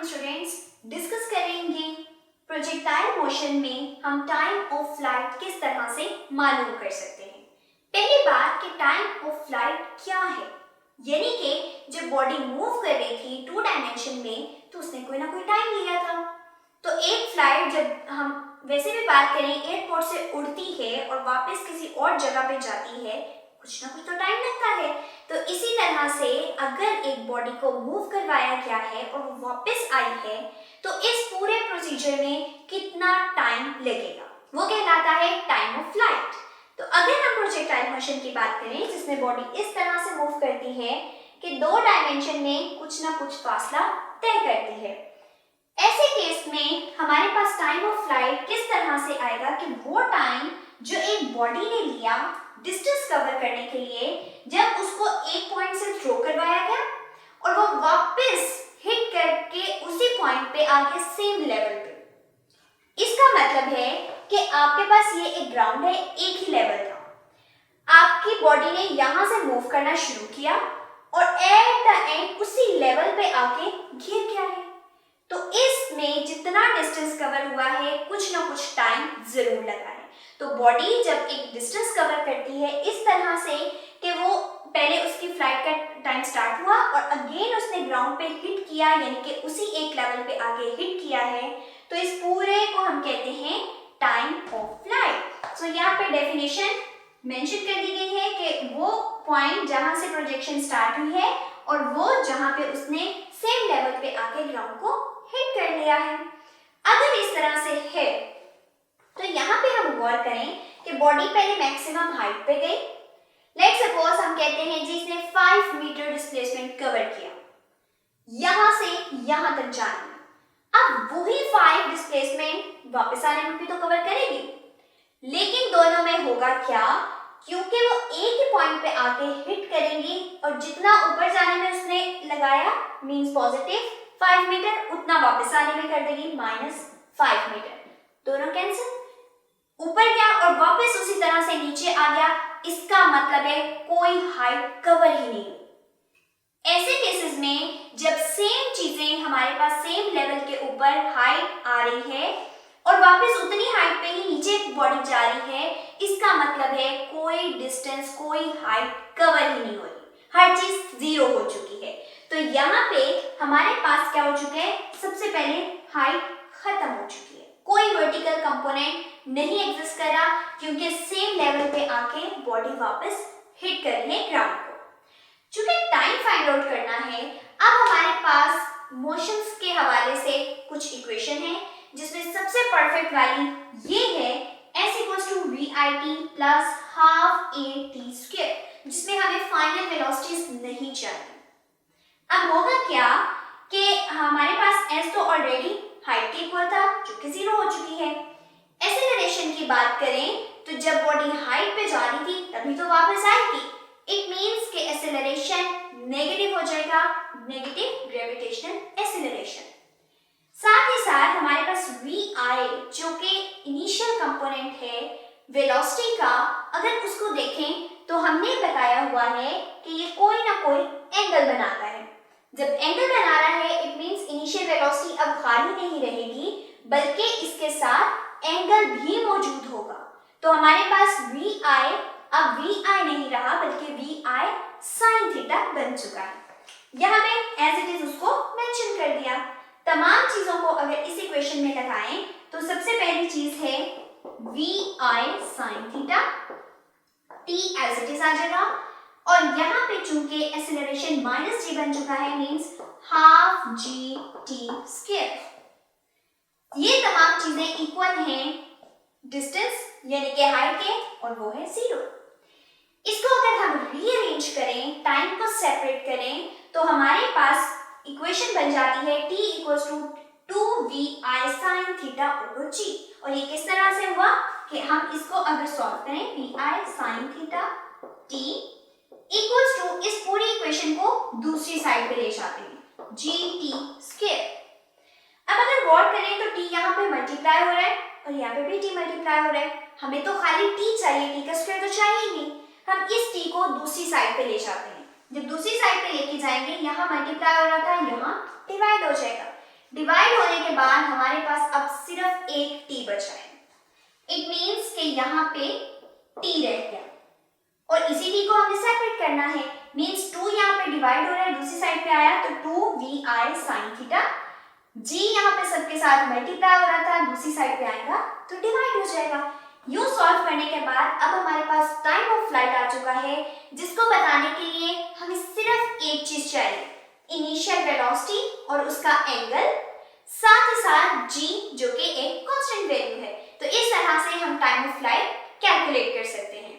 हम students discuss करेंगे projectile motion में हम टाइम ऑफ फ्लाइट किस तरह से मालूम कर सकते हैं। पहली बात कि टाइम ऑफ फ्लाइट क्या है, यानी कि जब बॉडी मूव कर रही थी 2 डायमेंशन में तो उसने कोई ना कोई टाइम लिया था। तो एक फ्लाइट जब हम वैसे भी बात करें एयरपोर्ट से उड़ती है और वापस किसी और जगह पे जाती है, कुछ ना कुछ तो टाइम लगता है। तो इसी तरह से अगर एक बॉडी को मूव करवाया गया है और वो वापस आई है तो इस पूरे प्रोसीजर में कितना टाइम लगेगा, वो कहलाता है टाइम ऑफ फ्लाइट। तो अगर हम प्रोजेक्टाइल मोशन की बात करें जिसमें बॉडी इस तरह से मूव करती है कि 2 डायमेंशन में कुछ ना कुछ फासला तय करती है, ऐसे केस में हमारे पास टाइम ऑफ फ्लाइट किस तरह से आएगा कि वो टाइम जो एक बॉडी ने लिया डिस्टेंस कवर करने के लिए, जब उसको एक पॉइंट से थ्रो करवाया गया और वो वापस हिट करके उसी पॉइंट पे आगे सेम लेवल पे। इसका मतलब है कि आपके पास ये एक ग्राउंड है, एक ही लेवल था, आपकी बॉडी ने यहां से मूव करना शुरू किया और एट द एंड उसी लेवल पे आके गिर गया है। तो इसमें जितना डिस्टेंस कवर हुआ है कुछ ना कुछ टाइम जरूर लगा है। तो बॉडी जब एक डिस्टेंस कवर करती है इस तरह से कि वो पहले उसकी फ्लाइट का टाइम स्टार्ट हुआ और अगेन उसने ग्राउंड पे हिट किया, यानी कि उसी एक लेवल पे आगे हिट किया है, तो इस पूरे को हम कहते हैं टाइम ऑफ फ्लाइट। सो यहाँ पे डेफिनेशन मेंशन कर दी गई है कि वो पॉइंट जहां से प्रोजेक्शन स्टार्ट हुई है और वो जहां पे उसने सेम लेवल पे आके ग्राउंड को हिट कर लिया है। अगर इस तरह से है तो यहाँ पे हम गौर करें कि बॉडी पहले मैक्सिमम हाइट पे गई। लेट्स सपोज हम कहते हैं जी इसने 5 मीटर डिस्प्लेसमेंट कवर किया यहां से यहां तक जाने में। अब वही 5 डिस्प्लेसमेंट वापस आने में भी तो कवर करेगी, लेकिन दोनों में होगा क्या, क्योंकि वो एक ही पॉइंट पे आके हिट करेंगी और जितना ऊपर जाने में उसने लगाया मींस पॉजिटिव 5 मीटर, उतना वापस आने में कर देगी -5 मीटर। दोनों कैंसिल, ऊपर गया और वापस उसी तरह से नीचे आ गया, इसका मतलब है कोई हाइट कवर ही नहीं। ऐसे केसेस में जब सेम चीजें हमारे पास सेम लेवल के ऊपर हाइट आ रही है और वापस उतनी हाइट पे ही नीचे बॉडी जा रही है, इसका मतलब है कोई डिस्टेंस कोई हाइट कवर ही नहीं हो रही, हर चीज जीरो हो चुकी है। तो यहाँ पे हमारे पास क्या हो चुका है, सबसे पहले हाइट खत्म हो चुकी है, कोई वर्टिकल कंपोनेंट नहीं एग्जिस्ट कर रहा क्योंकि सेम लेवल पे आके बॉडी वापस हिट कर रही है ग्राउंड को। चूंकि टाइम फाइंड आउट करना है, अब हमारे पास मोशंस के हवाले से कुछ इक्वेशन है जिसमें सबसे परफेक्ट वाली ये है S=VIT प्लस हाफ AT², जिसमें हमें फाइनल वेलोसिटीज नहीं चाहिए। अब होगा क्या कि हमारे पास S तो ऑलरेडी हाइट के इक्वल था जो कि 0 हो चुकी है। एक्सेलरेशन की बात करें तो जब बॉडी हाइट पे जा रही थी तभी तो वापस आएगी, इट मींस कि एक्सेलरेशन नेगेटिव हो जाएगा, नेगेटिव ग्रेविटेशनल एक्सेलरेशन। साथ ही साथ हमारे पास VI जो कि इनिशियल कंपोनेंट है वेलोसिटी का, अगर उसको देखें तो हमने बताया हुआ है कि ये कोई ना कोई एंगल बनाता है। जब एंगल बना रहा है इट मींस इनिशियल वेलोसिटी अब खाली नहीं रहेगी बल्कि इसके साथ एंगल भी मौजूद होगा। तो हमारे पास VI अब VI नहीं रहा बल्कि VI sin थीटा बन चुका है। यहाँ पे एज इट इज उसको मेंशन कर दिया। तमाम चीजों को अगर इस इक्वेशन में लगाएं तो सबसे पहली चीज है VI sin theta, T as it is आ जाएगा और यहाँ पे चूंकि एक्सेलरेशन -g बन चुका है मींस हाफ GT²। ये तमाम चीजें इक्वल हैं डिस्टेंस यानी कि हाइट के और वो है 0। इसको अगर हम रीअरेंज करें, टाइम को सेपरेट करें तो हमारे पास इक्वेशन बन जाती है T=2VI sin θ/g। और ये किस तरह से हुआ कि हम इसको अगर सॉल्व करें VI sin θ T equals to इस पूरी इक्वेशन को दूसरी साइड पे ले जाते हैं GT²। अब अगर गौर करें तो T यहाँ पे मल्टीप्लाई हो रहा है और यहाँ पे भी T मल्टीप्लाई हो रहा है, हमें तो खाली T चाहिए, T का स्क्वायर तो चाहिए ही नहीं। हम इस T को दूसरी साइड पे ले जाते हैं, जब दूसरी साइड पे लेके जाएंगे यहाँ मल्टीप्लाई हो रहा था यहाँ डिवाइड हो जाएगा। डिवाइड होने के बाद हमारे पास अब सिर्फ एक t बचा है। इट मीन्स कि यहाँ पे t रह गया और इसी t को हमें सेपरेट करना है। मीन्स 2 यहाँ पे डिवाइड हो रहा है, दूसरी साइड पे आया तो 2vi sin थीटा। g यहाँ पे सबके साथ मल्टीप्लाई हो रहा था, दूसरी साइड पे आएगा तो डिवाइड हो जाएगा। यूं सॉल्व करने के बाद अब हमारे पास टाइम ऑफ फ्लाइट आ चुका है, जिसको बताने के लिए हमें सिर्फ एक चीज चाहिए, इनिशियल वेलोसिटी और उसका एंगल, साथ ही साथ g जो कि एक कांस्टेंट वैल्यू है। तो इस तरह से हम टाइम ऑफ फ्लाइट कैलकुलेट कर सकते हैं।